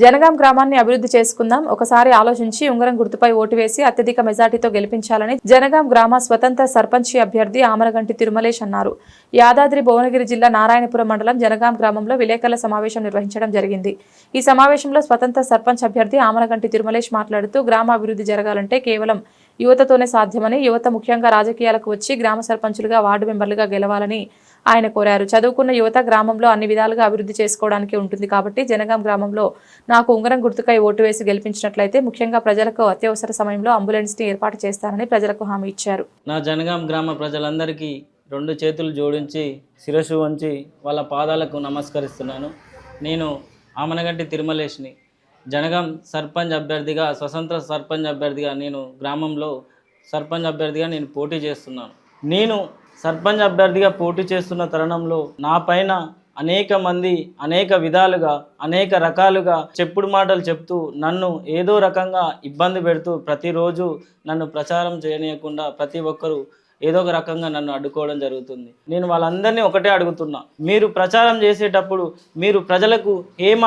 జనగాం గ్రామాన్ని అభివృద్ధి చేసుకుందాం, ఒకసారి ఆలోచించి ఉంగరం గుర్తుపై ఓటు వేసి అత్యధిక మెజార్టీతో గెలిపించాలని జనగాం గ్రామ స్వతంత్ర సర్పంచ్ అభ్యర్థి ఆమరగంటి తిరుమలేష్ అన్నారు. యాదాద్రి భువనగిరి జిల్లా నారాయణపురం మండలం జనగాం గ్రామంలో విలేకరుల సమావేశం నిర్వహించడం జరిగింది. ఈ సమావేశంలో స్వతంత్ర సర్పంచ్ అభ్యర్థి ఆమరగంటి తిరుమలేష్ మాట్లాడుతూ గ్రామ అభివృద్ధి జరగాలంటే కేవలం యువతతోనే సాధ్యమని, యువత ముఖ్యంగా రాజకీయాలకు వచ్చి గ్రామ సర్పంచులుగా వార్డు మెంబర్లుగా గెలవాలని ఆయన కోరారు. చదువుకున్న యువత గ్రామంలో అన్ని విధాలుగా అభివృద్ధి చేసుకోవడానికి ఉంటుంది కాబట్టి జనగాం గ్రామంలో నాకు ఉంగరం గుర్తుకై ఓటు వేసి గెలిపించినట్లయితే ముఖ్యంగా ప్రజలకు అత్యవసర సమయంలో అంబులెన్స్ ని ఏర్పాటు చేస్తారని ప్రజలకు హామీ ఇచ్చారు. నా జనగాం గ్రామ ప్రజలందరికీ రెండు చేతులు జోడించి శిరస్సు వంచి వాళ్ళ పాదాలకు నమస్కరిస్తున్నాను. నేను ఆమరగంటి తిరుమలేష్ని, జనగాం సర్పంచ్ అభ్యర్థిగా, స్వతంత్ర సర్పంచ్ అభ్యర్థిగా నేను గ్రామంలో సర్పంచ్ అభ్యర్థిగా నేను పోటీ చేస్తున్నాను. నేను సర్పంచ్ అభ్యర్థిగా పోటీ చేస్తున్న తరుణంలో నా పైన అనేక మంది అనేక విధాలుగా అనేక రకాలుగా చెప్పుడు మాటలు చెప్తూ నన్ను ఏదో రకంగా ఇబ్బంది పెడుతూ ప్రతిరోజు నన్ను ప్రచారం చేయనీయకుండా ప్రతి ఒక్కరూ ఏదో ఒక రకంగా నన్ను అడ్డుకోవడం జరుగుతుంది. నేను వాళ్ళందరినీ ఒకటే అడుగుతున్నా, మీరు ప్రచారం చేసేటప్పుడు మీరు ప్రజలకు ఏం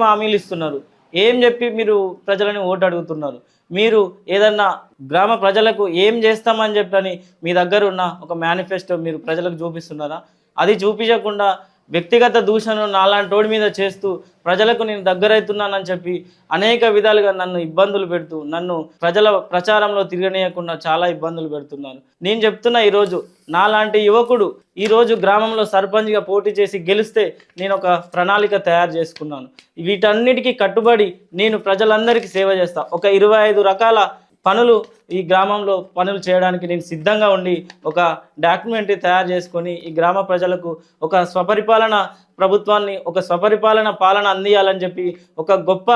హామీలు ఇస్తున్నారు, ఏం చెప్పి మీరు ప్రజలని ఓటు అడుగుతున్నారు, మీరు ఏదన్నా గ్రామ ప్రజలకు ఏం చేస్తామని చెప్పని మీ దగ్గర ఉన్న ఒక మేనిఫెస్టో మీరు ప్రజలకు చూపిస్తున్నారా? అది చూపించకుండా వ్యక్తిగత దూషణను నాలాంటి మీద చేస్తూ ప్రజలకు నేను దగ్గరవుతున్నానని చెప్పి అనేక విధాలుగా నన్ను ఇబ్బందులు పెడుతూ నన్ను ప్రజల ప్రచారంలో తిరగనీయకుండా చాలా ఇబ్బందులు పెడుతున్నారు. నేను చెప్తున్నా, ఈరోజు నాలాంటి యువకుడు ఈరోజు గ్రామంలో సర్పంచ్గా పోటీ చేసి గెలిస్తే నేను ఒక ప్రణాళిక తయారు చేసుకున్నాను. వీటన్నిటికీ కట్టుబడి నేను ప్రజలందరికీ సేవ చేస్తా. ఒక 25 రకాల పనులు ఈ గ్రామంలో పనులు చేయడానికి నేను సిద్ధంగా ఉండి ఒక డాక్యుమెంటరీ తయారు చేసుకొని ఈ గ్రామ ప్రజలకు ఒక స్వపరిపాలన ప్రభుత్వాన్ని, ఒక స్వపరిపాలన పాలన అందియాలని చెప్పి ఒక గొప్ప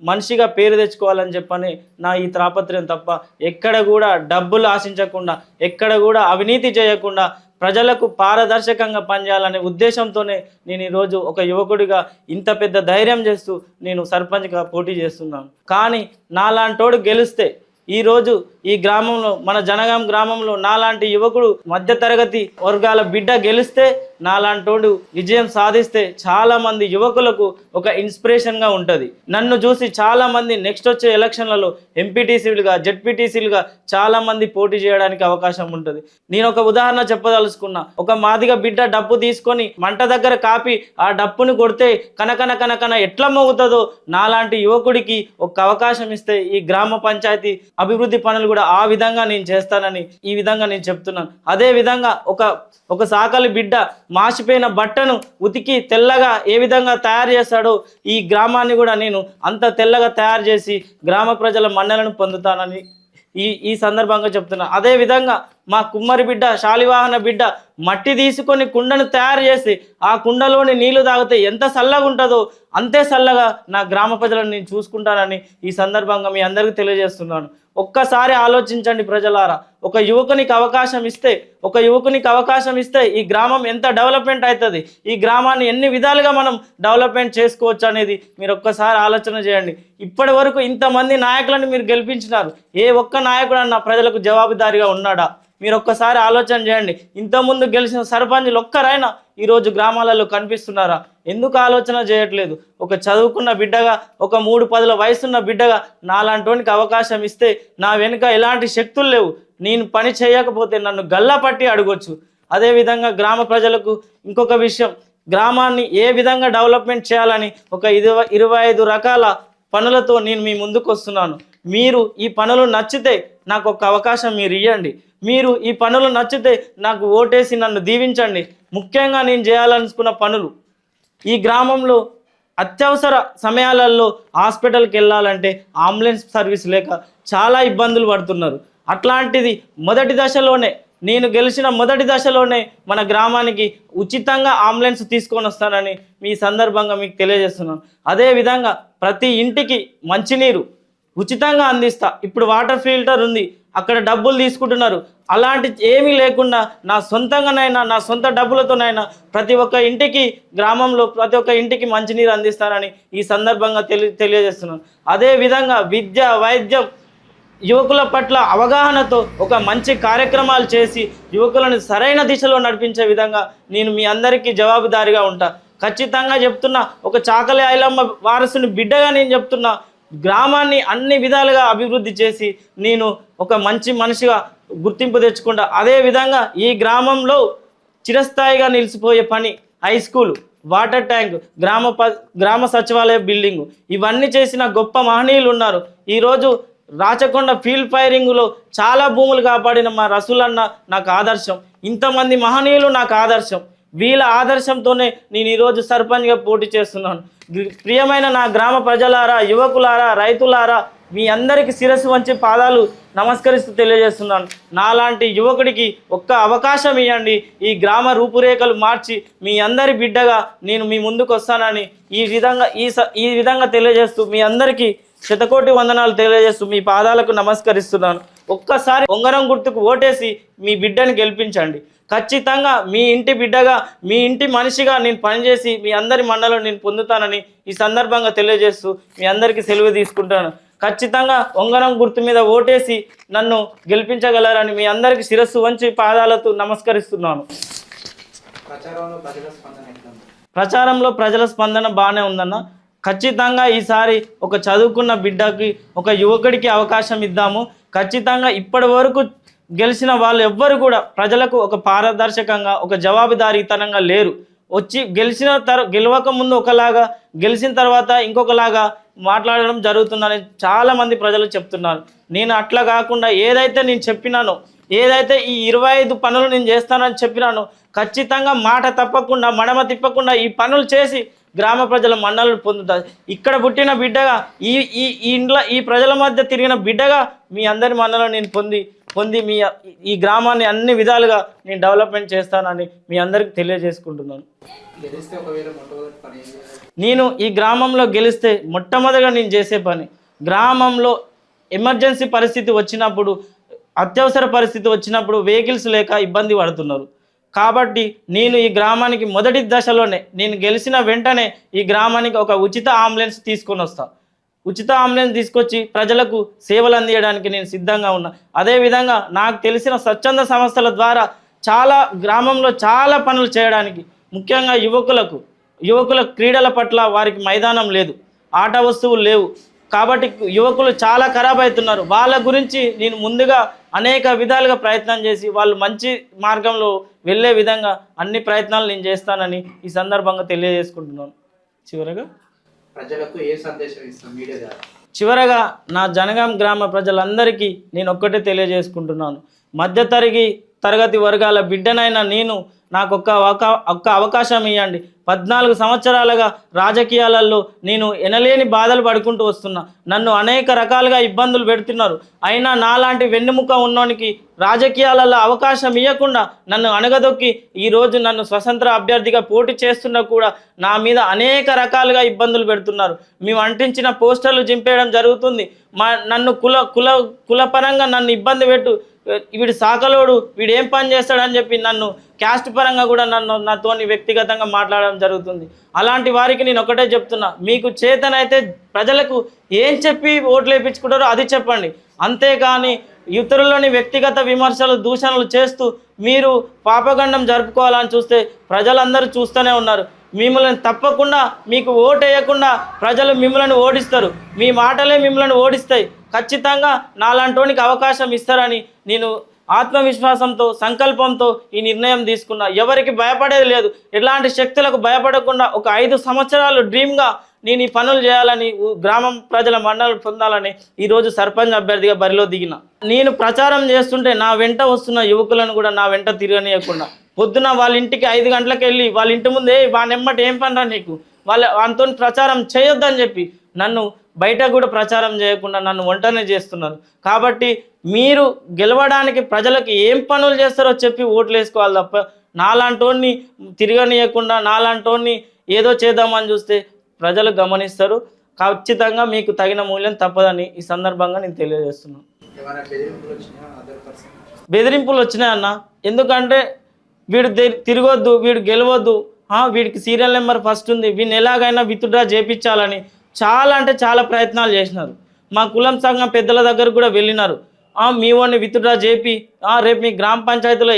మనిషిగా పేరు తెచ్చుకోవాలని చెప్పని నా ఈ తాపత్రయం తప్ప ఎక్కడ కూడా డబ్బులు ఆశించకుండా, ఎక్కడ కూడా అవినీతి చేయకుండా ప్రజలకు పారదర్శకంగా పనిచేయాలనే ఉద్దేశంతోనే నేను ఈరోజు ఒక యువకుడిగా ఇంత పెద్ద ధైర్యం చేస్తూ నేను సర్పంచ్గా పోటీ చేస్తున్నాను. కానీ నాలాంటోడు గెలిస్తే ఈరోజు ఈ గ్రామంలో, మన జనగాం గ్రామంలో నాలాంటి యువకుడు మధ్యతరగతి వర్గాల బిడ్డ గెలిస్తే, నాలాంటోడు విజయం సాధిస్తే చాలామంది యువకులకు ఒక ఇన్స్పిరేషన్గా ఉంటుంది. నన్ను చూసి చాలామంది నెక్స్ట్ వచ్చే ఎలక్షన్లలో ఎంపీటీసీలుగా, జెడ్పీటీసీలుగా చాలామంది పోటీ చేయడానికి అవకాశం ఉంటుంది. నేను ఒక ఉదాహరణ చెప్పదలుచుకున్నా. ఒక మాదిగ బిడ్డ డప్పు తీసుకొని మంట దగ్గర కాపి ఆ డప్పును కొడితే కనకన ఎట్లా మోగుతుందో నాలాంటి యువకుడికి ఒక అవకాశం ఇస్తే ఈ గ్రామ పంచాయతీ అభివృద్ధి పనులు కూడా ఆ విధంగా నేను చేస్తానని ఈ విధంగా నేను చెప్తున్నాను. అదే విధంగా ఒక సాకలి బిడ్డ మాసిపోయిన బట్టను ఉతికి తెల్లగా ఏ విధంగా తయారు చేస్తాడో ఈ గ్రామాన్ని కూడా నేను అంత తెల్లగా తయారు చేసి గ్రామ ప్రజల మన్నలను పొందుతానని ఈ సందర్భంగా చెప్తున్నా. అదే విధంగా మా కుమ్మరి బిడ్డ, శాలివాహన బిడ్డ మట్టి తీసుకొని కుండను తయారు చేసి ఆ కుండలోని నీళ్లు తాగితే ఎంత చల్లగా ఉంటుందో అంతే చల్లగా నా గ్రామ ప్రజలను నేను చూసుకుంటానని ఈ సందర్భంగా మీ అందరికీ తెలియజేస్తున్నాను. ఒక్కసారి ఆలోచించండి ప్రజలారా. ఒక యువకునికి అవకాశం ఇస్తే ఈ గ్రామం ఎంత డెవలప్మెంట్ అవుతుంది, ఈ గ్రామాన్ని ఎన్ని విధాలుగా మనం డెవలప్మెంట్ చేసుకోవచ్చు అనేది మీరు ఒక్కసారి ఆలోచన చేయండి. ఇప్పటి వరకు ఇంతమంది నాయకులను మీరు గెలిపించినారు, ఏ ఒక్క నాయకుడు అన్న ప్రజలకు జవాబుదారీగా ఉన్నాడా? మీరు ఒక్కసారి ఆలోచన చేయండి. ఇంతకుముందు గెలిచిన సర్పంచులు ఒక్కరైనా ఈరోజు గ్రామాలలో కనిపిస్తున్నారా? ఎందుకు ఆలోచన చేయట్లేదు? ఒక చదువుకున్న బిడ్డగా, ఒక 3 పదుల వయసున్న బిడ్డగా నాలాంటి అవకాశం ఇస్తే నా వెనుక ఎలాంటి శక్తులు లేవు. నేను పని చేయకపోతే నన్ను గల్లా పట్టి అడగొచ్చు. అదేవిధంగా గ్రామ ప్రజలకు ఇంకొక విషయం, గ్రామాన్ని ఏ విధంగా డెవలప్మెంట్ చేయాలని ఒక 25 రకాల పనులతో నేను మీ ముందుకు వస్తున్నాను. మీరు ఈ పనులు నచ్చితే నాకు ఒక అవకాశం మీరు ఇవ్వండి. మీరు ఈ పనులు నచ్చితే నాకు ఓటేసి నన్ను దీవించండి. ముఖ్యంగా నేను చేయాలనుకున్న పనులు, ఈ గ్రామంలో అత్యవసర సమయాలలో హాస్పిటల్కి వెళ్ళాలంటే అంబులెన్స్ సర్వీస్ లేక చాలా ఇబ్బందులు పడుతున్నారు. అట్లాంటిది నేను గెలిచిన మొదటి దశలోనే మన గ్రామానికి ఉచితంగా అంబులెన్స్ తీసుకొని వస్తానని మీ సందర్భంగా మీకు తెలియజేస్తున్నాను. అదేవిధంగా ప్రతి ఇంటికి మంచినీరు ఉచితంగా అందిస్తా. ఇప్పుడు వాటర్ ఫిల్టర్ ఉంది, అక్కడ డబ్బులు తీసుకుంటున్నారు. అలాంటి ఏమీ లేకుండా నా సొంతంగానైనా, నా సొంత డబ్బులతోనైనా ప్రతి ఒక్క ఇంటికి, గ్రామంలో ప్రతి ఒక్క ఇంటికి మంచినీరు అందిస్తానని ఈ సందర్భంగా తెలియజేస్తున్నాను. అదేవిధంగా విద్య, వైద్యం, యువకుల పట్ల అవగాహనతో ఒక మంచి కార్యక్రమాలు చేసి యువకులను సరైన దిశలో నడిపించే విధంగా నేను మీ అందరికీ జవాబుదారీగా ఉంటా. ఖచ్చితంగా చెప్తున్నా, ఒక చాకలి ఐలమ్మ వారసుని బిడ్డగా నేను చెప్తున్నా, గ్రామాన్ని అన్ని విధాలుగా అభివృద్ధి చేసి నేను ఒక మంచి మనిషిగా గుర్తింపు తెచ్చుకుంటా. అదేవిధంగా ఈ గ్రామంలో చిరస్థాయిగా నిలిచిపోయే పని హై స్కూల్, వాటర్ ట్యాంక్, గ్రామ సచివాలయ బిల్డింగు, ఇవన్నీ చేసిన గొప్ప మహనీయులు ఉన్నారు. ఈరోజు రాచకొండ ఫీల్డ్ ఫైరింగ్లో చాలా భూములు కాపాడిన మా రసూలన్న నాకు ఆదర్శం. ఇంతమంది మహనీయులు నాకు ఆదర్శం. వీళ్ళ ఆదర్శంతోనే నేను ఈరోజు సర్పంచ్గా పోటీ చేస్తున్నాను. ప్రియమైన నా గ్రామ ప్రజలారా, యువకులారా, రైతులారా, మీ అందరికీ శిరస్సు వంచి పాదాలు నమస్కరిస్తూ తెలియజేస్తున్నాను. నాలాంటి యువకుడికి ఒక్క అవకాశం ఇవ్వండి, ఈ గ్రామ రూపురేఖలు మార్చి మీ అందరి బిడ్డగా నేను మీ ముందుకు వస్తానని ఈ విధంగా తెలియజేస్తూ మీ అందరికీ శతకోటి వందనాలు తెలియజేస్తూ మీ పాదాలకు నమస్కరిస్తున్నాను. ఒక్కసారి ఉంగరం గుర్తుకు ఓటేసి మీ బిడ్డని గెలిపించండి. ఖచ్చితంగా మీ ఇంటి బిడ్డగా, మీ ఇంటి మనిషిగా నేను పనిచేసి మీ అందరి మండలం నేను పొందుతానని ఈ సందర్భంగా తెలియజేస్తూ మీ అందరికీ సెలవు తీసుకుంటాను. ఖచ్చితంగా ఉంగరం గుర్తు మీద ఓటేసి నన్ను గెలిపించగలరని మీ అందరికీ శిరస్సు వంచి పాదాలతో నమస్కరిస్తున్నాను. ప్రచారంలో ప్రజల స్పందన బాగానే ఉందన్న. ఖచ్చితంగా ఈసారి ఒక చదువుకున్న బిడ్డకి, ఒక యువకుడికి అవకాశం ఇద్దాము. ఖచ్చితంగా ఇప్పటి వరకు గెలిచిన వాళ్ళు ఎవ్వరు కూడా ప్రజలకు ఒక పారదర్శకంగా, ఒక జవాబుదారీతనంగా లేరు. వచ్చి గెలవక ముందు ఒకలాగా, గెలిచిన తర్వాత ఇంకొకలాగా మాట్లాడడం జరుగుతుందని చాలామంది ప్రజలు చెప్తున్నారు. నేను అట్లా కాకుండా ఏదైతే నేను చెప్పినానో, ఏదైతే ఈ 25 పనులు నేను చేస్తానని చెప్పినానో, ఖచ్చితంగా మాట తప్పకుండా, మడమ తిప్పకుండా ఈ పనులు చేసి గ్రామ ప్రజల మన్నలను పొందుతారు. ఇక్కడ పుట్టిన బిడ్డగా, ఈ ప్రజల మధ్య తిరిగిన బిడ్డగా మీ అందరి మన్నలను నేను పొంది ఈ గ్రామాన్ని అన్ని విధాలుగా నేను డెవలప్మెంట్ చేస్తానని మీ అందరికి తెలియజేసుకుంటున్నాను. నేను ఈ గ్రామంలో గెలిస్తే మొట్టమొదటిగా నేను చేసే పని, గ్రామంలో ఎమర్జెన్సీ పరిస్థితి వచ్చినప్పుడు, అత్యవసర పరిస్థితి వచ్చినప్పుడు వెహికల్స్ లేక ఇబ్బంది పడుతున్నారు. కాబట్టి నేను ఈ గ్రామానికి మొదటి దశలోనే, నేను గెలిచిన వెంటనే ఈ గ్రామానికి ఒక ఉచిత అంబులెన్స్ తీసుకొని వస్తాను. ఉచిత అంబులెన్స్ తీసుకొచ్చి ప్రజలకు సేవలు అందించడానికి నేను సిద్ధంగా ఉన్నా. అదేవిధంగా నాకు తెలిసిన స్వచ్ఛంద సంస్థల ద్వారా గ్రామంలో చాలా పనులు చేయడానికి, ముఖ్యంగా యువకుల క్రీడల పట్ల వారికి మైదానం లేదు, ఆట వస్తువులు లేవు. కాబట్టి యువకులు చాలా ఖరాబ్ అవుతున్నారు. వాళ్ళ గురించి నేను ముందుగా అనేక విధాలుగా ప్రయత్నం చేసి వాళ్ళు మంచి మార్గంలో వెళ్ళే విధంగా అన్ని ప్రయత్నాలు నేను చేస్తానని ఈ సందర్భంగా తెలియజేసుకుంటున్నాను. చివరగా ప్రజలకు ఏ సందేశం ఇస్తాం మీడియా ద్వారా? చివరగా నా జనగాం గ్రామ ప్రజలందరికీ నేను ఒక్కటే తెలియజేసుకుంటున్నాను. తరగతి వర్గాల బిడ్డనైనా నేను నాకు ఒక్క అవకాశం ఇవ్వండి. 14 సంవత్సరాలుగా రాజకీయాలలో నేను ఎనలేని బాధలు పడుకుంటూ వస్తున్నా. నన్ను అనేక రకాలుగా ఇబ్బందులు పెడుతున్నారు. అయినా నాలాంటి వెన్నెముక ఉన్నోనికి రాజకీయాలలో అవకాశం ఇవ్వకుండా నన్ను అణగదొక్కి ఈరోజు నన్ను స్వతంత్ర అభ్యర్థిగా పోటీ చేస్తున్నా కూడా నా మీద అనేక రకాలుగా ఇబ్బందులు పెడుతున్నారు. మేము అంటించిన పోస్టర్లు చింపేయడం జరుగుతుంది. నన్ను కులపరంగా నన్ను ఇబ్బంది పెట్టు, వీడు సాకలోడు, వీడు ఏం పని చేస్తాడని చెప్పి నన్ను క్యాస్ట్ పరంగా కూడా నాతో వ్యక్తిగతంగా మాట్లాడడం జరుగుతుంది. అలాంటి వారికి నేను ఒకటే చెప్తున్నా, మీకు చేతనైతే ప్రజలకు ఏం చెప్పి ఓట్లు వేయించుకుంటారో అది చెప్పండి. అంతేకాని ఇతరులని వ్యక్తిగత విమర్శలు, దూషణలు చేస్తూ మీరు పాపగండం జరుపుకోవాలని చూస్తే ప్రజలందరూ చూస్తూనే ఉన్నారు. మిమ్మల్ని తప్పకుండా, మీకు ఓటు వేయకుండా ప్రజలు మిమ్మల్ని ఓడిస్తారు. మీ మాటలే మిమ్మల్ని ఓడిస్తాయి. ఖచ్చితంగా నాలాంటోనికి అవకాశం ఇస్తారని నేను ఆత్మవిశ్వాసంతో, సంకల్పంతో ఈ నిర్ణయం తీసుకున్నా. ఎవరికి భయపడేది లేదు. ఎలాంటి శక్తులకు భయపడకుండా ఒక 5 సంవత్సరాలు డ్రీమ్గా నేను ఈ పనులు చేయాలని, గ్రామం ప్రజల మన్నలు పొందాలని ఈరోజు సర్పంచ్ అభ్యర్థిగా బరిలో దిగిన. నేను ప్రచారం చేస్తుంటే నా వెంట వస్తున్న యువకులను కూడా నా వెంట తిరగనీయకుండా, పొద్దున వాళ్ళ ఇంటికి 5 గంటలకు వెళ్ళి వాళ్ళ ఇంటి ముందే వానెమ్మటి ఏం పనిరా నీకు, వాళ్ళతో ప్రచారం చేయొద్దని చెప్పి నన్ను బయట కూడా ప్రచారం చేయకుండా నన్ను ఒంటనే చేస్తున్నారు. కాబట్టి మీరు గెలవడానికి ప్రజలకు ఏం పనులు చేస్తారో చెప్పి ఓట్లు వేసుకోవాలి తప్ప నాలాంటోని తిరగనీయకుండా, నాలాంటోని ఏదో చేద్దామని చూస్తే ప్రజలు గమనిస్తారు. ఖచ్చితంగా మీకు తగిన మూల్యం తప్పదని ఈ సందర్భంగా నేను తెలియజేస్తున్నాను. బెదిరింపులు వచ్చినాయన్న. ఎందుకంటే వీడు తిరగొద్దు, వీడు గెలవద్దు, వీడికి సీరియల్ నెంబర్ ఫస్ట్ ఉంది, వీడిని ఎలాగైనా విత్డ్రా చేయించాలని చాలా అంటే చాలా ప్రయత్నాలు చేసినారు. మా కులం సంఘం పెద్దల దగ్గర కూడా వెళ్ళినారు. మీ వాడిని విత్డ్రా చేపి రేపు మీ గ్రామ పంచాయతీలో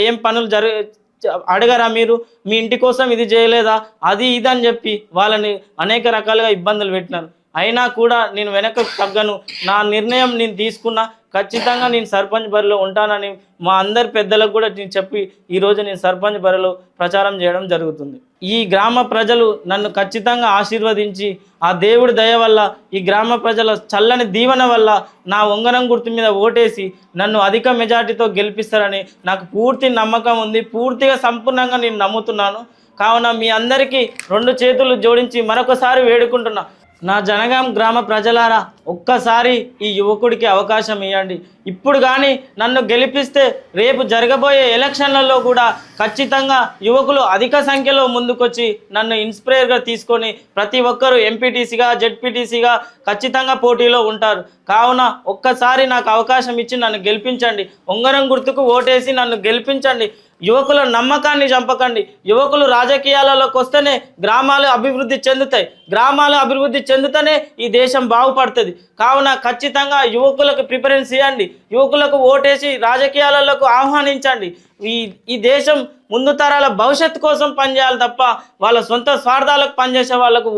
అడగరా మీరు మీ ఇంటి కోసం ఇది చేయలేదా అది ఇది అని చెప్పి వాళ్ళని అనేక రకాలుగా ఇబ్బందులు పెట్టినారు. అయినా కూడా నేను వెనక్కి తగ్గను, నా నిర్ణయం నేను తీసుకున్నా, ఖచ్చితంగా నేను సర్పంచ్ బరిలో ఉంటానని మా అందరి పెద్దలకు కూడా నేను చెప్పి ఈరోజు నేను సర్పంచ్ బరిలో ప్రచారం చేయడం జరుగుతుంది. ఈ గ్రామ ప్రజలు నన్ను ఖచ్చితంగా ఆశీర్వదించి ఆ దేవుడి దయ వల్ల ఈ గ్రామ ప్రజల చల్లని దీవెన వల్ల నా ఉంగరం గుర్తు మీద ఓటేసి నన్ను అధిక మెజార్టీతో గెలిపిస్తారని నాకు పూర్తి నమ్మకం ఉంది, పూర్తిగా సంపూర్ణంగా నేను నమ్ముతున్నాను. కావున మీ అందరికీ 2 చేతులు జోడించి మరొకసారి వేడుకుంటున్నా, నా జనగాం గ్రామ ప్రజలారా ఒక్కసారి ఈ యువకుడికి అవకాశం ఇవ్వండి. ఇప్పుడు కానీ నన్ను గెలిపిస్తే రేపు జరగబోయే ఎలక్షన్లలో కూడా ఖచ్చితంగా యువకులు అధిక సంఖ్యలో ముందుకొచ్చి నన్ను ఇన్స్పైర్గా తీసుకొని ప్రతి ఒక్కరూ ఎంపీటీసీగా జెడ్పీటీసీగా ఖచ్చితంగా పోటీలో ఉంటారు. కావున ఒక్కసారి నాకు అవకాశం ఇచ్చి నన్ను గెలిపించండి, ఉంగరం గుర్తుకు ఓటేసి నన్ను గెలిపించండి. యువకుల నమ్మకాన్ని చంపకండి. యువకులు రాజకీయాలలోకి వస్తేనే గ్రామాలు అభివృద్ధి చెందుతాయి, గ్రామాలు అభివృద్ధి చెందుతూనే ఈ దేశం బాగుపడుతుంది. కావున ఖచ్చితంగా యువకులకు ప్రిఫరెన్స్ ఇవ్వండి, యువకులకు ఓటేసి రాజకీయాలకు ఆహ్వానించండి. ఈ దేశం ముందు తరాల భవిష్యత్తు కోసం పనిచేయాలి తప్ప వాళ్ళ సొంత స్వార్థాలకు పనిచేసే వాళ్ళకు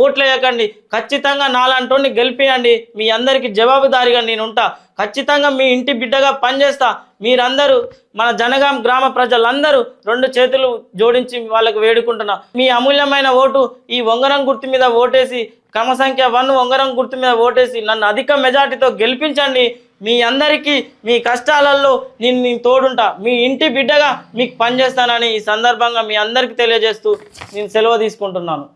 ఓట్లేయకండి. ఖచ్చితంగా నాలాంటి గెలిపియండి. మీ అందరికీ జవాబుదారీగా నేను ఉంటా. ఖచ్చితంగా మీ ఇంటి బిడ్డగా పనిచేస్తా. మీరందరూ మన జనగాం గ్రామ ప్రజలందరూ 2 చేతులు జోడించి వాళ్ళకు వేడుకుంటున్నా, మీ అమూల్యమైన ఓటు ఈ ఉంగరం గుర్తు మీద ఓటేసి క్రమ సంఖ్య 1 ఉంగరం గుర్తు మీద ఓటేసి నన్ను అధిక మెజార్టీతో గెలిపించండి. మీ అందరికీ మీ కష్టాలలో నేను తోడుంటా, మీ ఇంటి బిడ్డగా మీకు పనిచేస్తానని ఈ సందర్భంగా మీ అందరికీ తెలియజేస్తూ నేను సెలవు తీసుకుంటున్నాను.